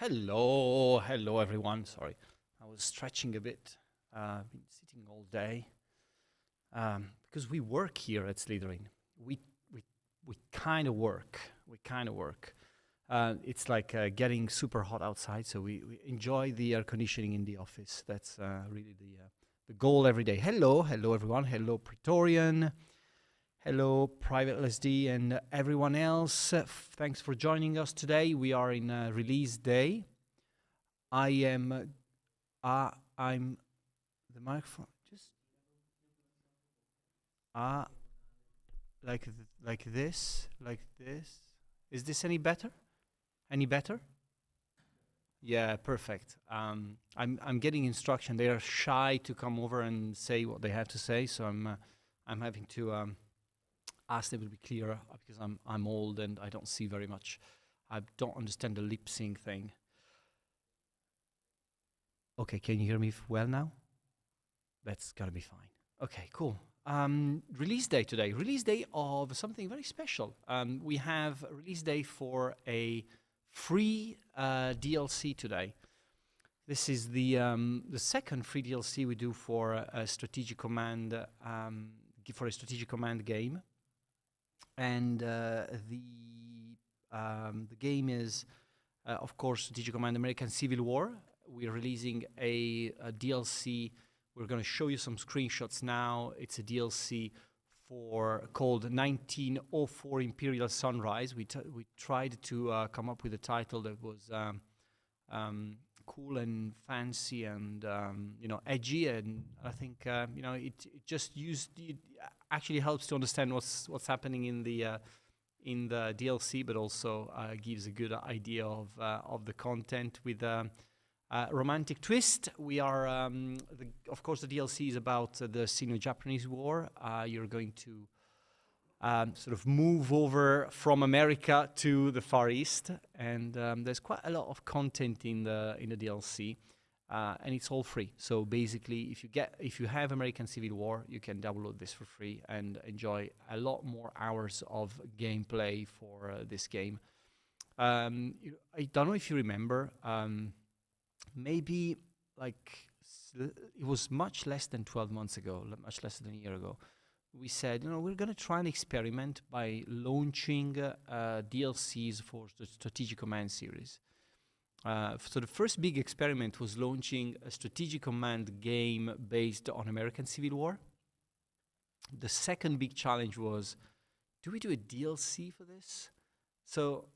Hello everyone. Sorry, I was stretching a bit. Been sitting all day because we work here at Slitherine. We we we kind of work. It's like getting super hot outside, so we enjoy the air conditioning in the office. That's really the goal every day. Hello everyone. Hello Praetorian. Hello, Private LSD and everyone else. Thanks for joining us today. We are in release day. I'm the microphone. Just uh, like this. Is this any better? Any better? Yeah, perfect. I'm getting instruction. They are shy to come over and say what they have to say, so I'm having to ask them to be clearer because I'm old and I don't see very much. I don't understand the lip sync thing. Okay, can you hear me well now? That's gotta be fine. Okay, cool. Release day today. Release day of something very special. We have a release day for a free DLC today. This is the second free DLC we do for a strategic command game. And the game is, of course, Strategic Command American Civil War. We're releasing a DLC. We're going to show you some screenshots now. It's a DLC called 1904 Imperial Sunrise. We tried to come up with a title that was cool and fancy and edgy, and I think it actually helps to understand what's happening in the DLC, but also gives a good idea of the content with a romantic twist. We are, of course, the DLC is about the Sino-Japanese War. You're going to sort of move over from America to the Far East, and there's quite a lot of content in the DLC. And it's all free. So basically, if you have American Civil War, you can download this for free and enjoy a lot more hours of gameplay for this game. I don't know if you remember, maybe it was much less than 12 months ago, much less than a year ago. We said, we're going to try and experiment by launching DLCs for the Strategic Command series. So the first big experiment was launching a strategic command game based on American Civil War. The second big challenge was, do we do a DLC for this? So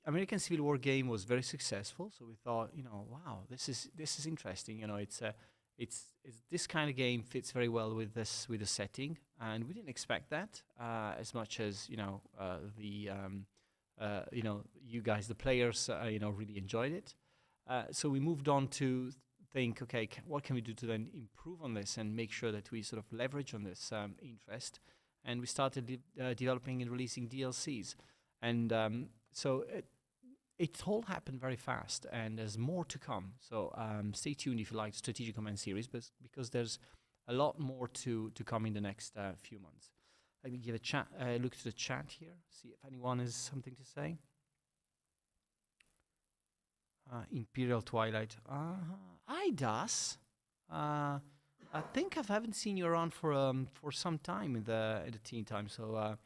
American Civil War game was very successful. So we thought, wow, this is interesting. It's this kind of game fits very well with the setting, and we didn't expect that as much as you guys, the players, really enjoyed it. So we moved on to think, okay, what can we do to then improve on this and make sure that we sort of leverage on this interest? And we started developing and releasing DLCs. And so it all happened very fast, and there's more to come. So stay tuned if you like the Strategic Command series, because there's a lot more to come in the next few months. Let me give a look to the chat here, see if anyone has something to say. Imperial Twilight. Hi, Das. I think I haven't seen you around for some time in the teen time. So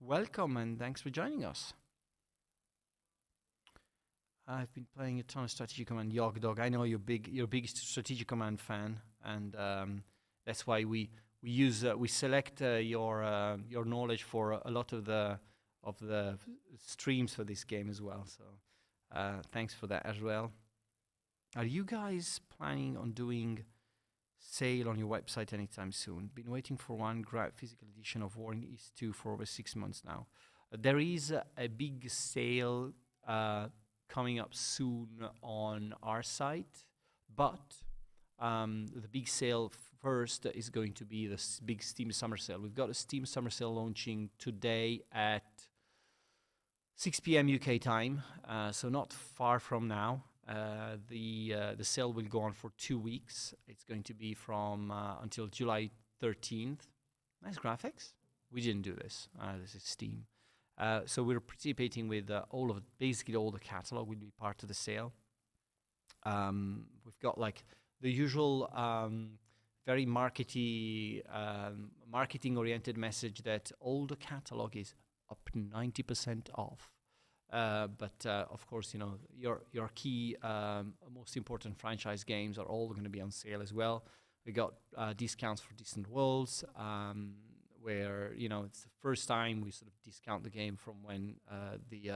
welcome and thanks for joining us. I've been playing a ton of Strategic Command. Yog Dog. I know you're big Strategic Command fan, and that's why we select your knowledge for a lot of the streams for this game as well. So thanks for that as well. Are you guys planning on doing sale on your website anytime soon? Been waiting for one physical edition of War in East 2 for over 6 months now. There is a big sale coming up soon on our site, but the big sale first is going to be the big Steam Summer Sale. We've got a Steam Summer Sale launching today at 6 p.m. UK time, so not far from now. The sale will go on for 2 weeks. It's going to be from until July 13th. Nice graphics. We didn't do this. This is Steam. So we're participating with basically all the catalog will be part of the sale. We've got like the usual very marketing-oriented message that all the catalog is up 90% off. But of course, your key, most important franchise games are all going to be on sale as well. We got discounts for Distant Worlds, where it's the first time we sort of discount the game from when the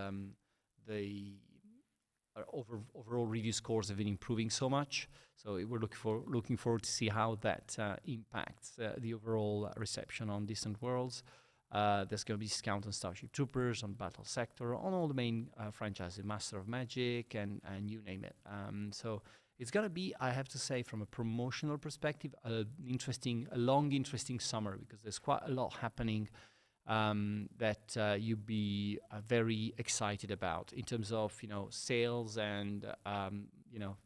overall review scores have been improving so much. So we're looking forward to see how that impacts the overall reception on Distant Worlds. There's going to be discount on Starship Troopers, on Battle Sector, on all the main franchises, Master of Magic, and you name it. So it's going to be, I have to say, from a promotional perspective, a long, interesting summer, because there's quite a lot happening that you'd be very excited about in terms of sales and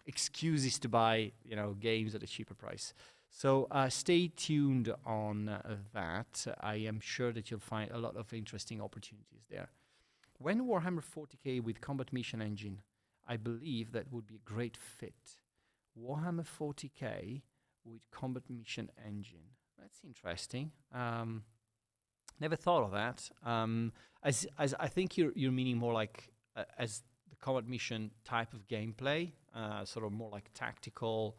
excuses to buy games at a cheaper price. So stay tuned on that. I am sure that you'll find a lot of interesting opportunities there. When Warhammer 40k with Combat Mission Engine, I believe that would be a great fit. Warhammer 40k with Combat Mission Engine. That's interesting. Never thought of that. As I think you're meaning more like as the Combat Mission type of gameplay, sort of more like tactical.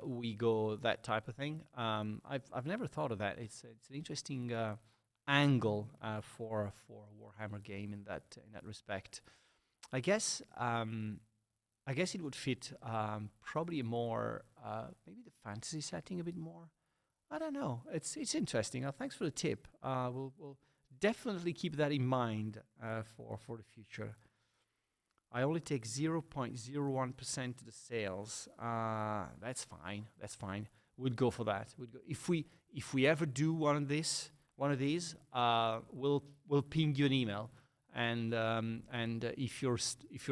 We go that type of thing. I've never thought of that. It's an interesting angle for a Warhammer game in that respect. I guess it would fit probably more maybe the fantasy setting a bit more. I don't know. It's interesting. Thanks for the tip. We'll definitely keep that in mind for the future. I only take 0.01% of the sales. That's fine. We'd go for that. If we ever do one of these, we'll ping you an email, and if you're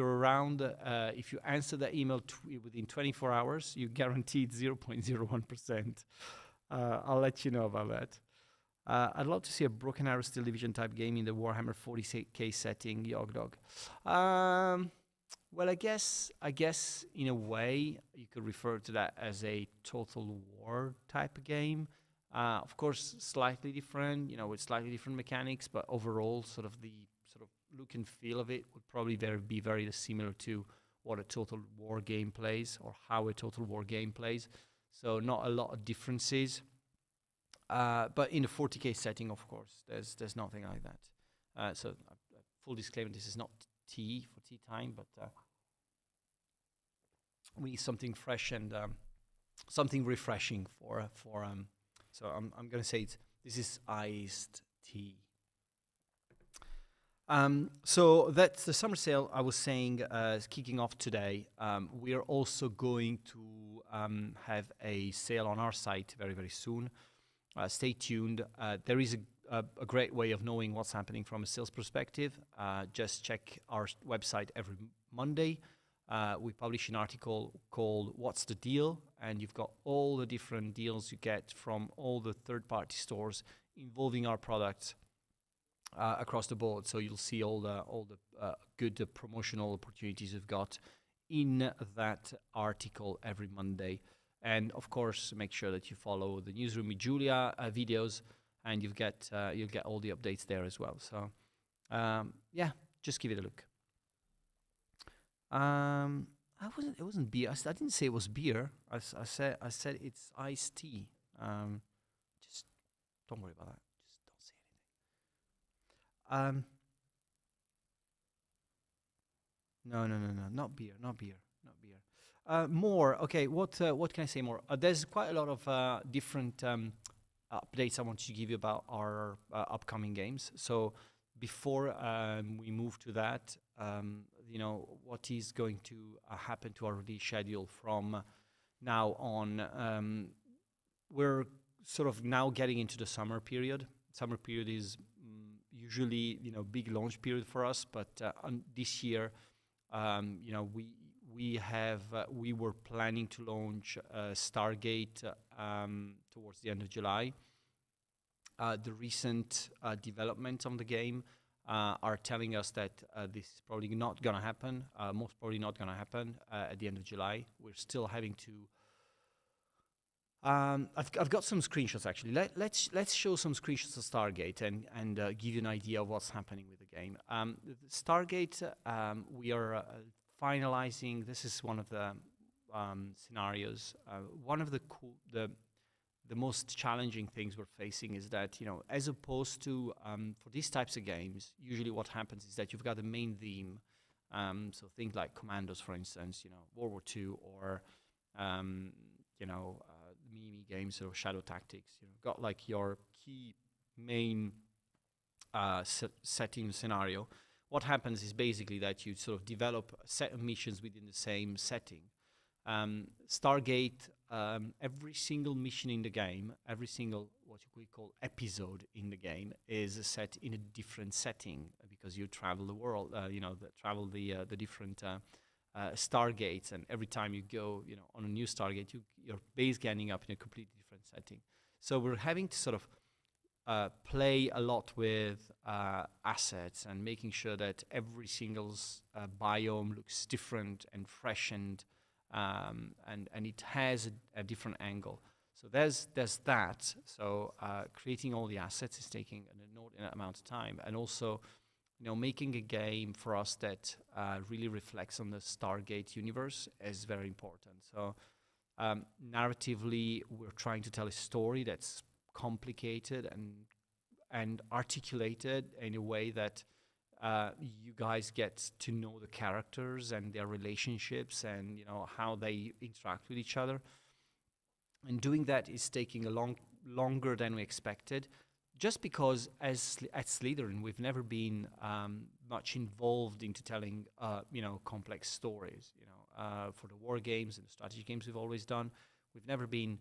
around, if you answer that email within 24 hours, you guaranteed 0.01%. I'll let you know about that. I'd love to see a Broken Arrow Steel Division type game in the Warhammer 40k setting, Yogdog. Well, I guess in a way you could refer to that as a Total War type of game. Of course, slightly different, with slightly different mechanics, but overall, sort of the look and feel of it would probably be very similar to what a Total War game plays, or how a Total War game plays. So not a lot of differences. But in the 40k setting, of course, there's nothing like that. So full disclaimer: this is not tea for tea time, but we need something fresh and something refreshing for. So I'm gonna say this is iced tea. So that's the summer sale I was saying is kicking off today. We are also going to have a sale on our site very, very soon. Stay tuned. There is a great way of knowing what's happening from a sales perspective. Just check our website every Monday. We publish an article called What's the Deal? And you've got all the different deals you get from all the third-party stores involving our products across the board. So you'll see all the good promotional opportunities we've got in that article every Monday. And of course, make sure that you follow the Newsroom with Julia videos, and you'll get all the updates there as well. So yeah, just give it a look. It wasn't beer. I didn't say it was beer. I said it's iced tea. Just don't worry about that. Just don't say anything. No, not beer. More. Okay, what can I say more? There's quite a lot of different updates I want to give you about our upcoming games. So before we move to that, what is going to happen to our release schedule from now on? We're sort of now getting into the summer period. Summer period is usually big launch period for us, but this year, we were planning to launch Stargate towards the end of July. The recent developments on the game are telling us that this is probably not going to happen, most probably not going to happen at the end of July. We're still having to. I've got some screenshots actually. Let's show some screenshots of Stargate and give you an idea of what's happening with the game. Stargate, we are finalizing. This is one of the scenarios. One of the most challenging things we're facing is that, as opposed to for these types of games, usually what happens is that you've got the main theme. So things like Commandos, for instance, World War II, or mini games or Shadow Tactics. Got like your key main setting scenario. What happens is basically that you sort of develop a set of missions within the same setting. Stargate, every single mission in the game, every single what we call episode in the game is set in a different setting because you travel the world, travel the different Stargates, and every time you go, on a new Stargate, you're basically ending up in a completely different setting. So we're having to sort of play a lot with assets and making sure that every single biome looks different and fresh and it has a different angle. So there's that. So creating all the assets is taking an inordinate amount of time, and also, making a game for us that really reflects on the Stargate universe is very important. So narratively, we're trying to tell a story that's complicated and articulated in a way that you guys get to know the characters and their relationships and how they interact with each other. And doing that is taking longer than we expected, just because at Slitherine we've never been much involved into telling complex stories. For the war games and the strategy games we've always done, we've never been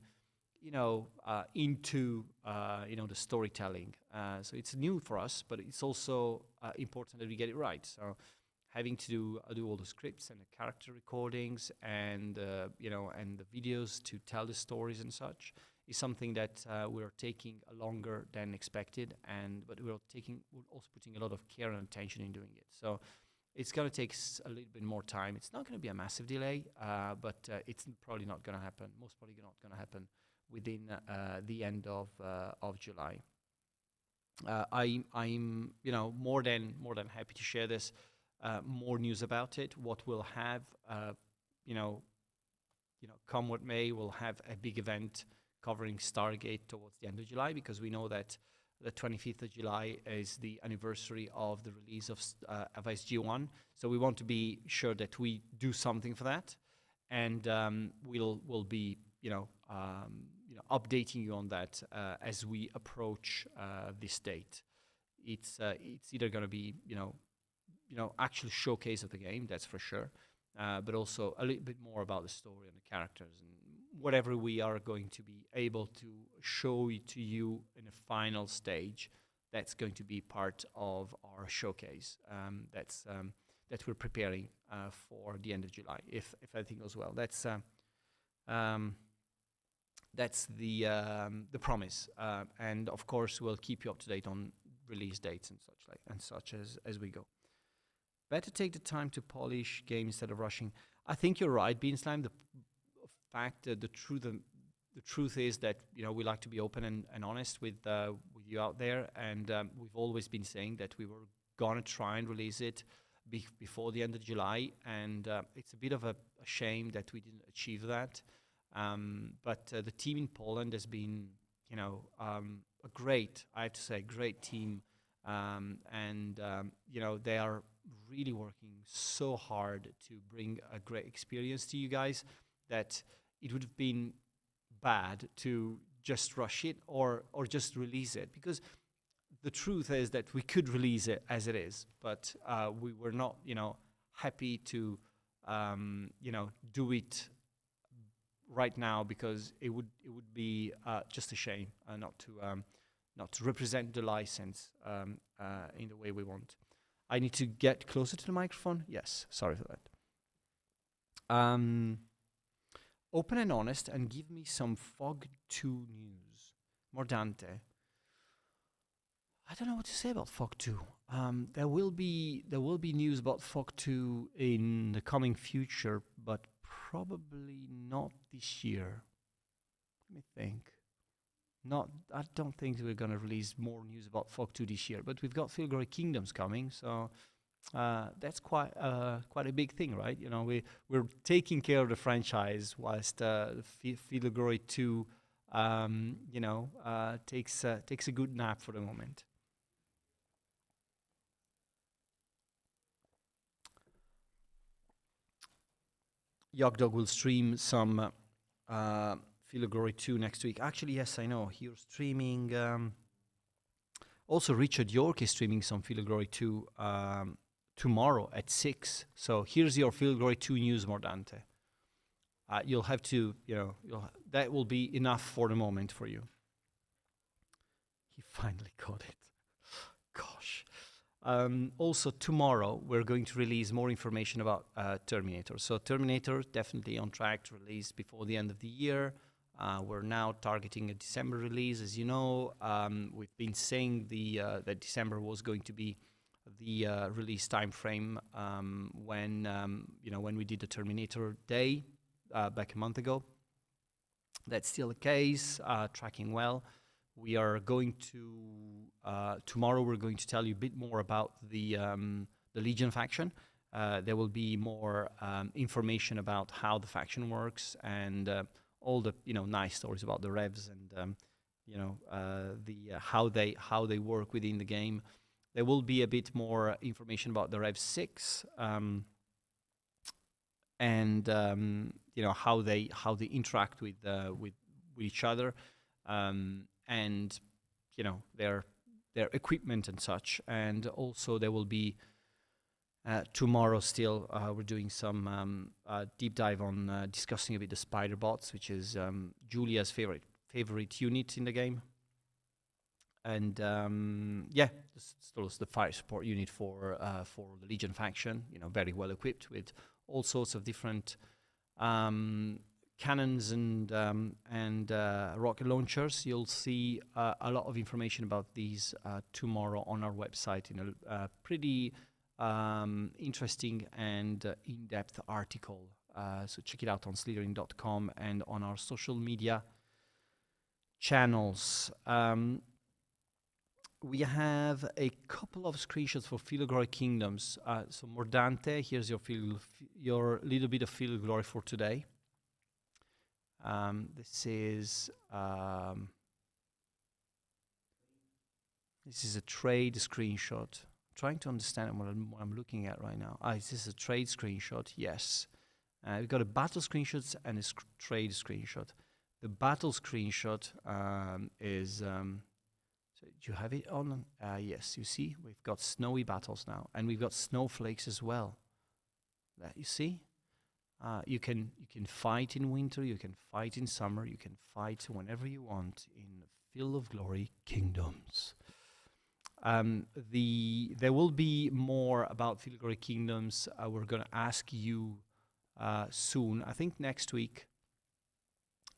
into the storytelling. So it's new for us, but it's also important that we get it right. So having to do all the scripts and the character recordings and and the videos to tell the stories and such is something that we're taking longer than expected, but we're also putting a lot of care and attention in doing it. So it's going to take a little bit more time. It's not going to be a massive delay, but it's probably not going to happen. Most probably not going to happen within the end of July. I'm more than happy to share this. More news about it. What we'll have, come what may, we'll have a big event covering Stargate towards the end of July, because we know that the 25th of July is the anniversary of the release of SG-1. So we want to be sure that we do something for that, and we'll be updating you on that as we approach this date. It's either going to be actual showcase of the game, that's for sure, but also a little bit more about the story and the characters, and whatever we are going to be able to show it to you in a final stage, that's going to be part of our showcase that we're preparing for the end of July, if everything goes well. That's the promise, and of course we'll keep you up to date on release dates and such as we go. Better take the time to polish games instead of rushing. I think you're right, Bean Slime. The truth is that we like to be open and honest with you out there, and we've always been saying that we were gonna try and release it before the end of July, and it's a bit of a shame that we didn't achieve that. But the team in Poland has been, a great team, and they are really working so hard to bring a great experience to you guys that it would have been bad to just rush it or just release it, because the truth is that we could release it as it is, but we were not, happy to, do it right now, because it would be just a shame not to represent the license in the way we want. I need to get closer to the microphone. Yes, sorry for that. Open and honest, and give me some Fog 2 news. Mordante. I don't know what to say about Fog 2. There will be news about Fog 2 in the coming future, but probably not this year. Let me think. Not, I don't think we're gonna release more news about Fog 2 this year. But we've got Filgore Kingdoms coming, so that's quite a big thing, right? You know, we're taking care of the franchise whilst Filgore 2, takes a good nap for the moment. Yogdog will stream some Feel Glory 2 next week. Actually, yes, I know. You're streaming. Also, Richard York is streaming some Feel Glory 2 tomorrow at 6. So here's your Feel Glory 2 news, Mordante. You'll have to, that will be enough for the moment for you. He finally got it. Gosh. Also, tomorrow we're going to release more information about Terminator. So Terminator definitely on track to release before the end of the year. We're now targeting a December release. As you know, we've been saying that December was going to be the release time frame when we did the Terminator Day back a month ago. That's still the case, tracking well. We are going to tomorrow. We're going to tell you a bit more about the Legion faction. There will be more information about how the faction works and all the nice stories about the revs and how they work within the game. There will be a bit more information about the Rev 6 and how they interact with each other. And their equipment and such, and also there will be tomorrow still we're doing some deep dive on discussing a bit the spider bots, which is Julia's favorite unit in the game, and the fire support unit for the Legion faction. Very well equipped with all sorts of different cannons and rocket launchers. You'll see a lot of information about these tomorrow on our website in a pretty interesting and in-depth article. So check it out on slitherine.com and on our social media channels. We have a couple of screenshots for Feel Glory Kingdoms. So Mordante, here's your little bit of Feel Glory for today. This is a trade screenshot. I'm trying to understand what I'm looking at right now. Is this a trade screenshot? Yes. We've got a battle screenshot and a trade screenshot. The battle screenshot is... so do you have it on? Yes, you see? We've got snowy battles now. And we've got snowflakes as well. That you see? You can fight in winter, you can fight in summer, you can fight whenever you want in Field of Glory Kingdoms. There will be more about Field of Glory Kingdoms. We're going to ask you soon. I think next week.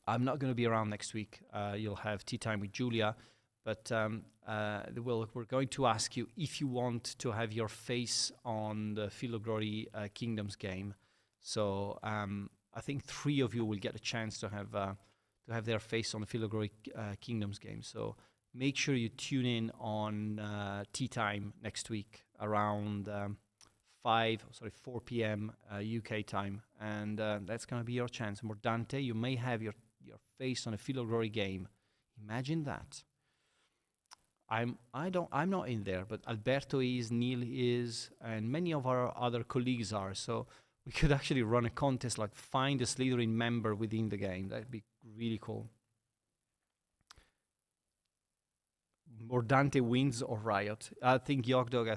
I'm not going to be around next week. You'll have tea time with Julia. But we're going to ask you if you want to have your face on the Field of Glory Kingdoms game. So I think 3 of you will get a chance to have their face on the Field of Glory Kingdoms game. So make sure you tune in on tea time next week around 4 p.m. UK time, and that's going to be your chance. Mordante, you may have your face on a Field of Glory game. Imagine that. I'm not in there, but Alberto is, Neil is, and many of our other colleagues are. So we could actually run a contest, like find a Slitherine member within the game. That'd be really cool. Mordante wins or Riot. I think Yogdog,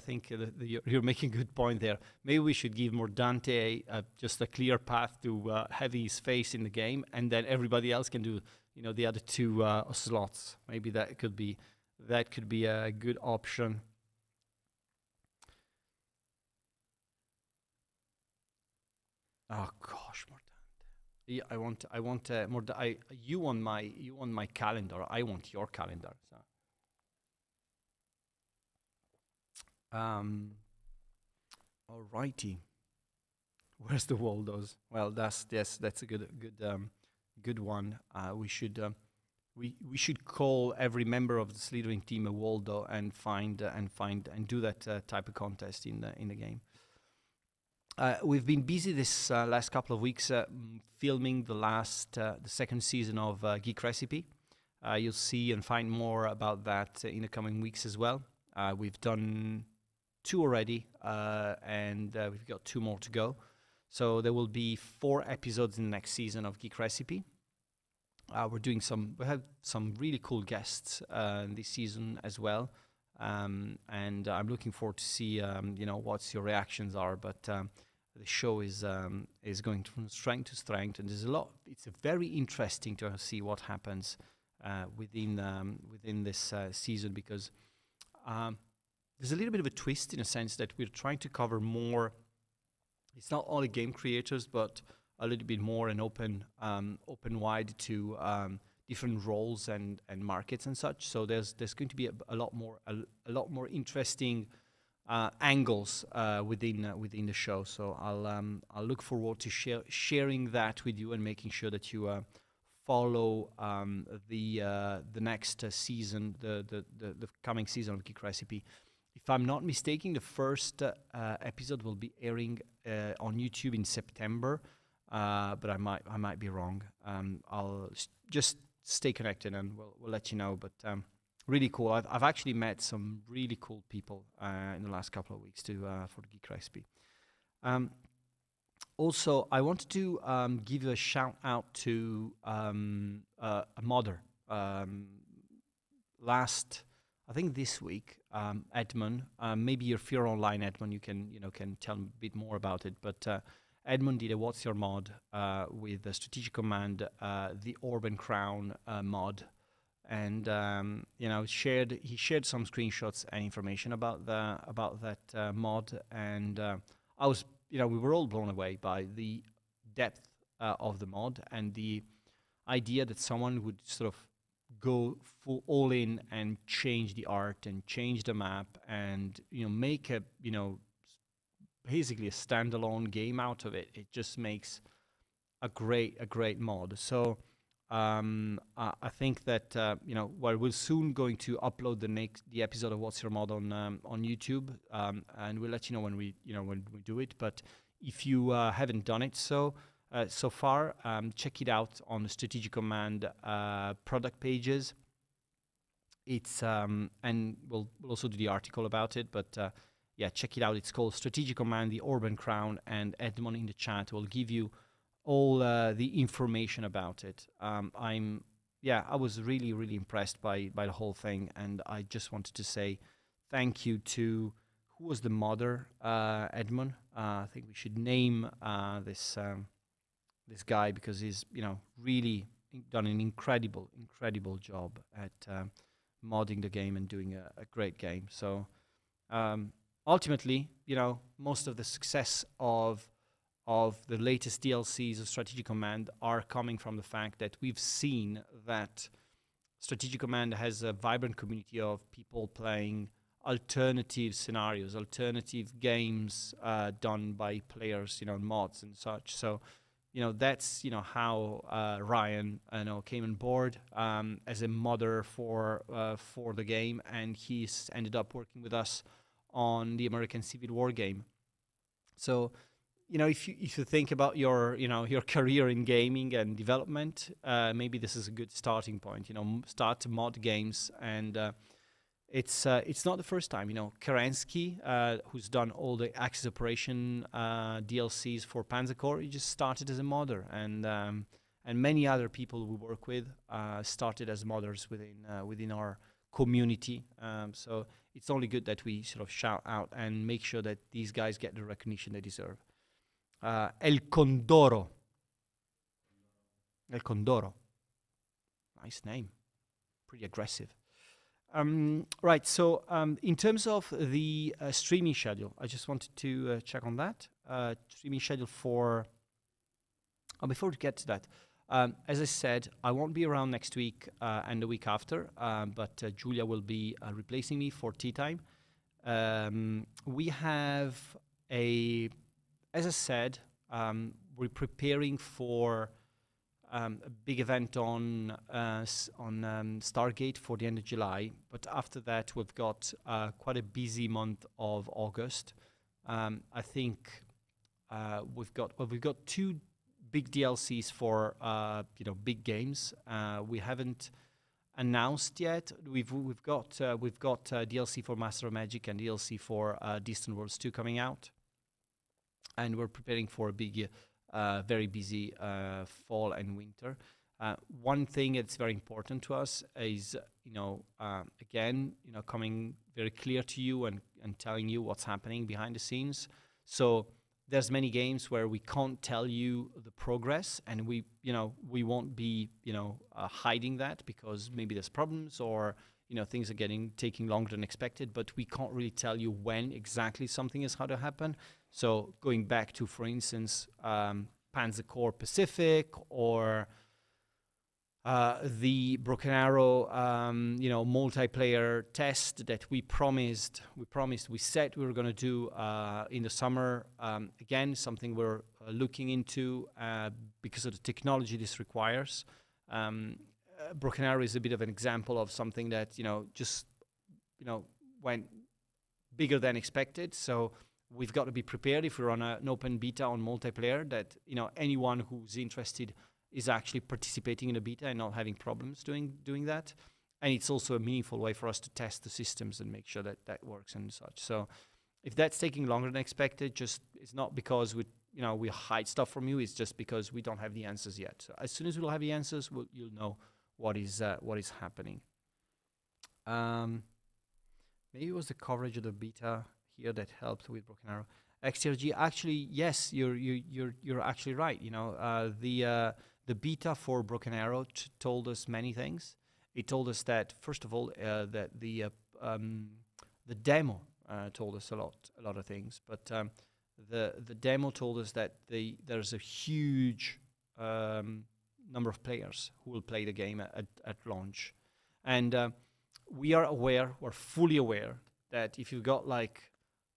you're making a good point there. Maybe we should give Mordante just a clear path to have his face in the game, and then everybody else can do, the other 2 slots. Maybe that could be a good option. Oh gosh, Mordante. Yeah, I want you on my calendar. I want your calendar. So. Um, Alrighty. Where's the Waldos? Well, that's a good one. We should call every member of the Slitherine team a Waldo and find and do that type of contest in the game. We've been busy this last couple of weeks filming the second season of Geek Recipe. You'll see and find more about that in the coming weeks as well. We've done 2 already, and we've got 2 more to go. So there will be 4 episodes in the next season of Geek Recipe. We have some really cool guests this season as well, and I'm looking forward to see what your reactions are. But the show is going from strength to strength, and there's a lot. It's very interesting to see what happens within this season, because there's a little bit of a twist in a sense that we're trying to cover more. It's not only game creators, but a little bit more and open wide to different roles and markets and such. So there's going to be a lot more interesting angles within the show. So I'll look forward to sharing that with you and making sure that you follow the next season, the coming season of Geek Recipe. If I'm not mistaken, the first episode will be airing on YouTube in September, but I might be wrong. I'll just stay connected and we'll let you know. But really cool. I've actually met some really cool people in the last couple of weeks for the Geek Recipe. Also, I wanted to give a shout out to a modder. I think this week, Edmund. Maybe if you're online, Edmund, you can tell a bit more about it. But Edmund did a What's Your Mod with the Strategic Command, the Orb and Crown mod, and he shared some screenshots and information about that mod, and I was we were all blown away by the depth of the mod and the idea that someone would sort of go full all in and change the art and change the map and make a basically a standalone game out of it. It just makes a great mod. So I think that we're soon going to upload the episode of What's Your Mod on YouTube, and we'll let you know when we do it. But if you haven't done it so far, check it out on the Strategic Command product pages. It's and we'll also do the article about it, but yeah, check it out. It's called Strategic Command, the Orb and Crown, and Edmond in the chat will give you all the information about it. I was really impressed by the whole thing, and I just wanted to say thank you to who was the modder, Edmund. I think we should name this guy, because he's really done an incredible job at modding the game and doing a great game. So ultimately, most of the success of the latest DLCs of Strategic Command are coming from the fact that we've seen that Strategic Command has a vibrant community of people playing alternative scenarios, alternative games done by players, mods and such. So, that's how Ryan came on board as a modder for the game, and he's ended up working with us on the American Civil War game. So, if you think about your career in gaming and development, maybe this is a good starting point. Start to mod games, and it's not the first time. Kerensky, who's done all the Axis Operation DLCs for Panzer Corps, he just started as a modder, and many other people we work with started as modders within our community. So it's only good that we sort of shout out and make sure that these guys get the recognition they deserve. El Condoro. Nice name. Pretty aggressive. Right, so in terms of the streaming schedule, I just wanted to check on that. Streaming schedule for... before we get to that, as I said, I won't be around next week and the week after, but Julia will be replacing me for tea time. We have as I said, we're preparing for a big event on Stargate for the end of July. But after that, we've got quite a busy month of August. I think we've got two big DLCs for big games. We haven't announced yet. We've got DLC for Master of Magic and DLC for Distant Worlds 2 coming out, and we're preparing for a big, very busy fall and winter. One thing that's very important to us is, again, coming very clear to you and telling you what's happening behind the scenes. So there's many games where we can't tell you the progress, and we won't be, hiding that because maybe there's problems or, things are taking longer than expected, but we can't really tell you when exactly something is how to happen. So going back to, for instance, Panzer Corps Pacific or the Broken Arrow, multiplayer test that we said we were going to do in the summer. Again, something we're looking into because of the technology this requires. Broken Arrow is a bit of an example of something that just went bigger than expected. So we've got to be prepared if we're on an open beta on multiplayer that anyone who's interested is actually participating in a beta and not having problems doing that. And it's also a meaningful way for us to test the systems and make sure that that works and such. So if that's taking longer than expected, it's not because we hide stuff from you. It's just because we don't have the answers yet. So as soon as we'll have the answers, you'll know what is happening. Maybe it was the coverage of the beta here that helped with Broken Arrow. XTRG, actually, yes, you're actually right. The beta for Broken Arrow told us many things. It told us that, first of all, that the demo told us a lot of things. But the demo told us that there's a huge number of players who will play the game at launch, and we're fully aware that if you've got like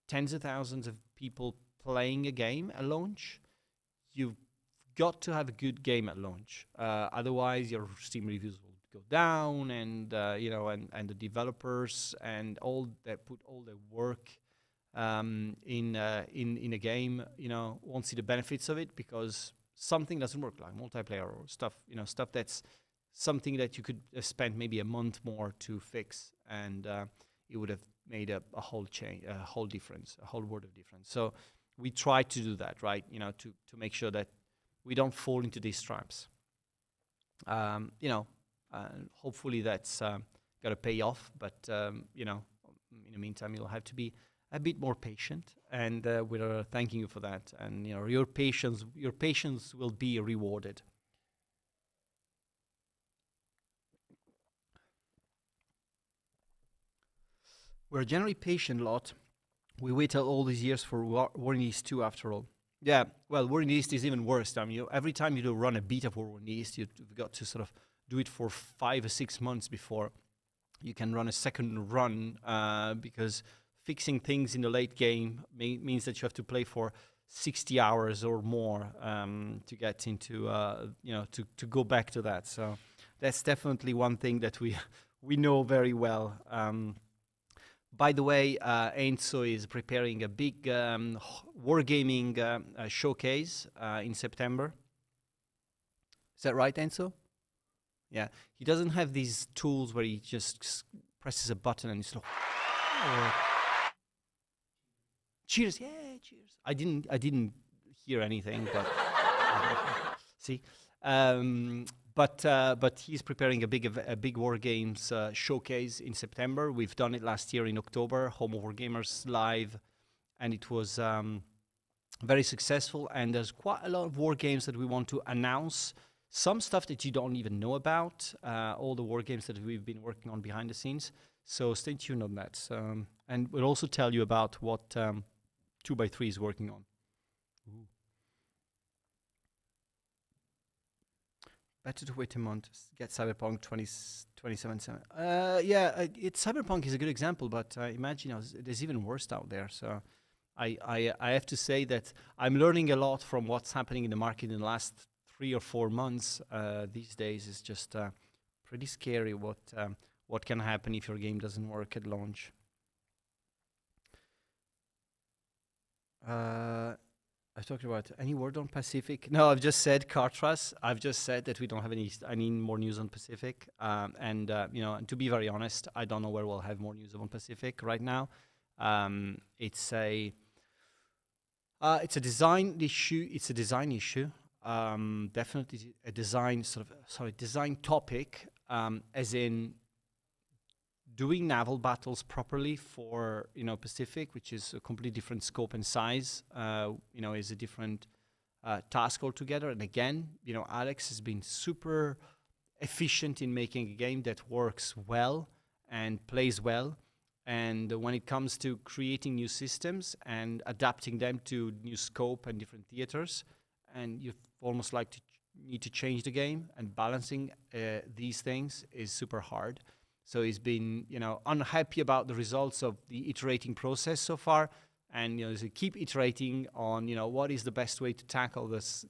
tens of thousands of people playing a game at launch, you've got to have a good game at launch. Otherwise, your Steam reviews will go down, and and the developers and all that put all their work in a game, won't see the benefits of it because something doesn't work, like multiplayer or stuff that's something that you could have spent maybe a month more to fix, and it would have made a whole change, a whole difference, a whole world of difference. So we try to do that, right? To make sure that we don't fall into these traps. Hopefully that's got to pay off, but in the meantime, you'll have to be a bit more patient, and we're thanking you for that. And your patience will be rewarded. We're generally patient lot. We wait all these years for War in the East 2 after all. Yeah, well, War in the East is even worse. I mean, every time you do run a beta for War in the East, you've got to sort of do it for 5 or 6 months before you can run a second run, because fixing things in the late game means that you have to play for 60 hours or more to get into, to go back to that. So that's definitely one thing that we know very well. By the way, Enzo is preparing a big wargaming showcase in September. Is that right, Enzo? Yeah. He doesn't have these tools where he just presses a button and it's like, oh. Cheers! Yeah, cheers. I didn't hear anything, but see. But he's preparing a big War Games showcase in September. We've done it last year in October, Home of Wargamers Live, and it was very successful. And there's quite a lot of war games that we want to announce. Some stuff that you don't even know about, all the war games that we've been working on behind the scenes. So stay tuned on that. And we'll also tell you about what 2x3 is working on. Ooh. better to wait a month. Get Cyberpunk 2077. Yeah, Cyberpunk is a good example, but imagine there's even worse out there. So I have to say that I'm learning a lot from what's happening in the market in the last 3 or 4 months. These days is just pretty scary what can happen if your game doesn't work at launch. I talked about any word on Pacific. No, I've just said Cartras. I've just said that we don't have any more news on Pacific. And to be very honest, I don't know where we'll have more news on Pacific right now. It's a design issue. It's a design issue. Definitely a design design topic. As in doing naval battles properly for Pacific, which is a completely different scope and size, is a different task altogether. And again, Alex has been super efficient in making a game that works well and plays well. And when it comes to creating new systems and adapting them to new scope and different theaters, and you almost need to change the game, and balancing these things is super hard. So he's been, unhappy about the results of the iterating process so far, and so keep iterating on, what is the best way to tackle this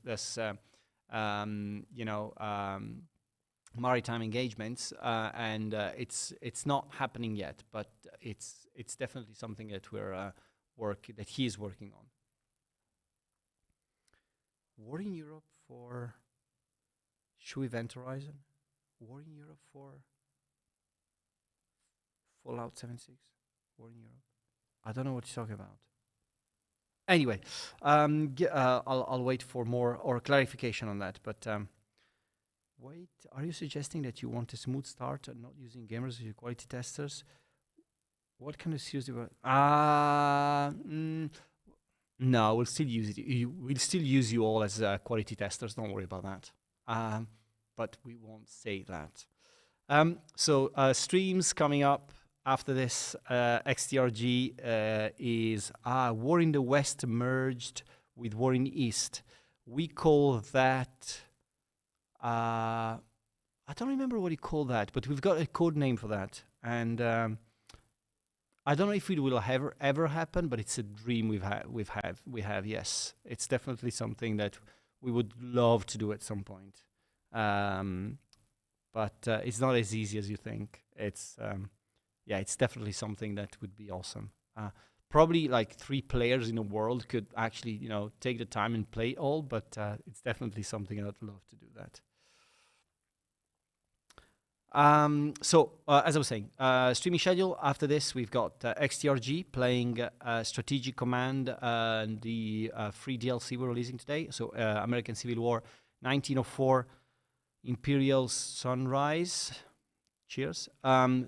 maritime engagements, and it's not happening yet, but it's definitely something that that he is working on. War in Europe for Shoe Event Horizon. War in Europe for Fallout 76. War in Europe. I don't know what you're talking about. Anyway, I'll wait for more or clarification on that. But wait, are you suggesting that you want a smooth start and not using gamers as your quality testers? What kind of serious? No, we'll still use it. We'll still use you all as quality testers. Don't worry about that. But we won't say that. So streams coming up after this. XTRG is War in the West merged with War in the East. We call that. I don't remember what you call that, but we've got a code name for that, and I don't know if it will ever happen, but it's a dream we have. Yes, it's definitely something that we would love to do at some point, but it's not as easy as you think. It's definitely something that would be awesome. Probably like 3 players in the world could actually take the time and play all, but it's definitely something I'd love to do that. As I was saying, streaming schedule after this, we've got XTRG playing Strategic Command, the free DLC we're releasing today. So American Civil War 1904, Imperial Sunrise. Cheers.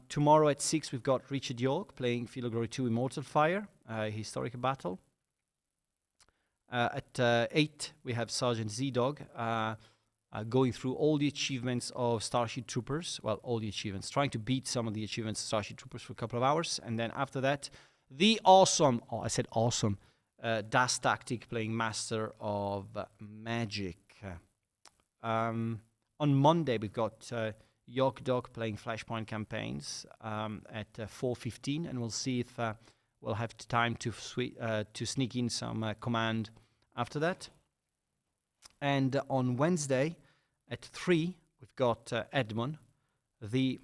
Tomorrow at 6, we've got Richard York playing Field of Glory 2 Immortal Fire, historic battle. At 8, we have Sergeant Z-Dog going through all the achievements of Starship Troopers. Well, all the achievements. Trying to beat some of the achievements of Starship Troopers for a couple of hours. And then after that, the awesome, I said awesome, Das Tactic playing Master of Magic. On Monday, we've got York Dog playing Flashpoint campaigns at 4:15, and we'll see if we'll have time to sneak in some command after that. And on Wednesday at 3, we've got Edmund, the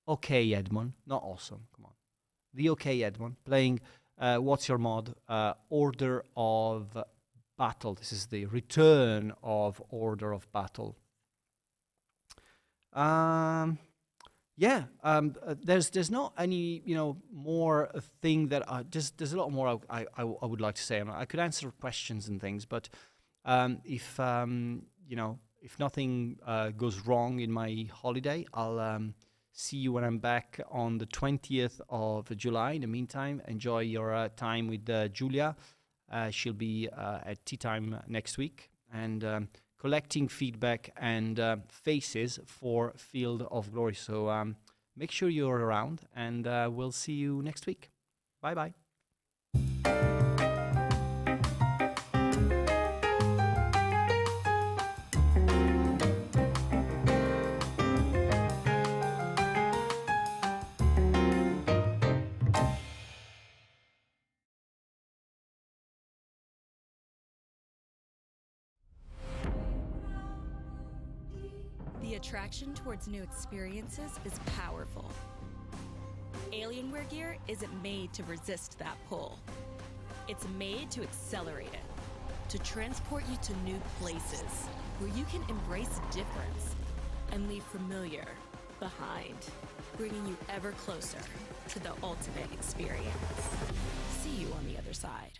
okay Edmund, not awesome, come on. The okay Edmund playing What's Your Mod? Order of Battle. This is the return of Order of Battle. There's not any more thing that there's a lot more I would like to say. I could answer questions and things, but if nothing goes wrong in my holiday, I'll see you when I'm back on the 20th of July. In the meantime, enjoy your time with Julia. She'll be at tea time next week, and collecting feedback and faces for Field of Glory. So make sure you're around, and we'll see you next week. Bye-bye. attraction towards new experiences is powerful. Alienware gear isn't made to resist that pull. It's made to accelerate it, to transport you to new places where you can embrace difference and leave familiar behind, bringing you ever closer to the ultimate experience. See you on the other side.